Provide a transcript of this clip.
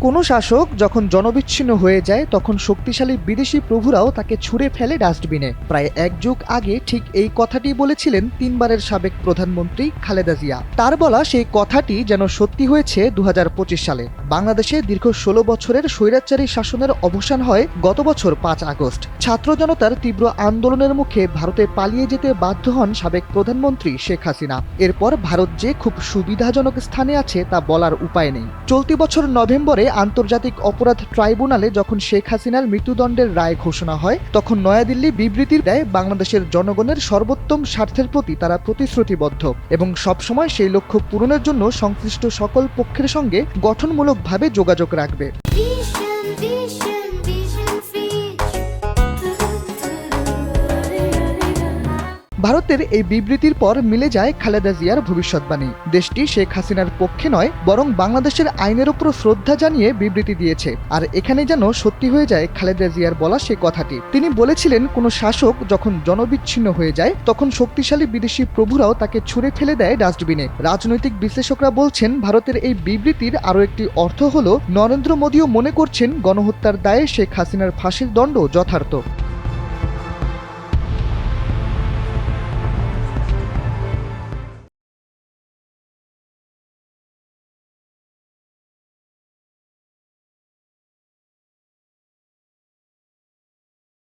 কোনো শাসক যখন জনবিচ্ছিন্ন হয়ে যায় তখন শক্তিশালী বিদেশি প্রভুরাও তাকে ছুঁড়ে ফেলে ডাস্টবিনে। প্রায় এক যুগ আগে ঠিক এই কথাটি বলেছিলেন তিনবারের সাবেক প্রধানমন্ত্রী খালেদা জিয়া। তার বলা সেই কথাটি যেন সত্যি হয়েছে ২০২৫ সালে। বাংলাদেশে দীর্ঘ ১৬ বছরের স্বৈরাচারী শাসনের অবসান হয় গত বছর ৫ আগস্ট। ছাত্র জনতার তীব্র আন্দোলনের মুখে ভারতে পালিয়ে যেতে বাধ্য হন সাবেক প্রধানমন্ত্রী শেখ হাসিনা। এরপর ভারত যে খুব সুবিধাজনক স্থানে আছে তা বলার উপায় নেই। চলতি বছর নভেম্বরে আন্তর্জাতিক অপরাধ ট্রাইব্যুনালে যখন শেখ হাসিনার মৃত্যুদণ্ডের রায় ঘোষণা হয় তখন নয়াদিল্লি বিবৃতির দেয় বাংলাদেশের জনগণের সর্বোত্তম স্বার্থের প্রতি তারা প্রতিশ্রুতিবদ্ধ এবং সবসময় সেই লক্ষ্য পূরণের জন্য সংশ্লিষ্ট সকল পক্ষের সঙ্গে গঠনমূলকভাবে যোগাযোগ রাখবে। ভারতের এই বিবৃতির পর মিলে যায় খালেদা জিয়ার ভবিষ্যৎবাণী। দেশটি শেখ হাসিনার পক্ষে নয় বরং বাংলাদেশের আইনের উপর শ্রদ্ধা জানিয়ে বিবৃতি দিয়েছে। আর এখানে যেন সত্যি হয়ে যায় খালেদা জিয়ার বলা সে কথাটি। তিনি বলেছিলেন, কোনো শাসক যখন জনবিচ্ছিন্ন হয়ে যায় তখন শক্তিশালী বিদেশি প্রভুরাও তাকে ছুঁড়ে ফেলে দেয় ডাস্টবিনে। রাজনৈতিক বিশ্লেষকরা বলছেন, ভারতের এই বিবৃতির আরও একটি অর্থ হলো নরেন্দ্র মোদীও মনে করছেন গণহত্যার দায়ে শেখ হাসিনার ফাঁসির দণ্ড যথার্থ।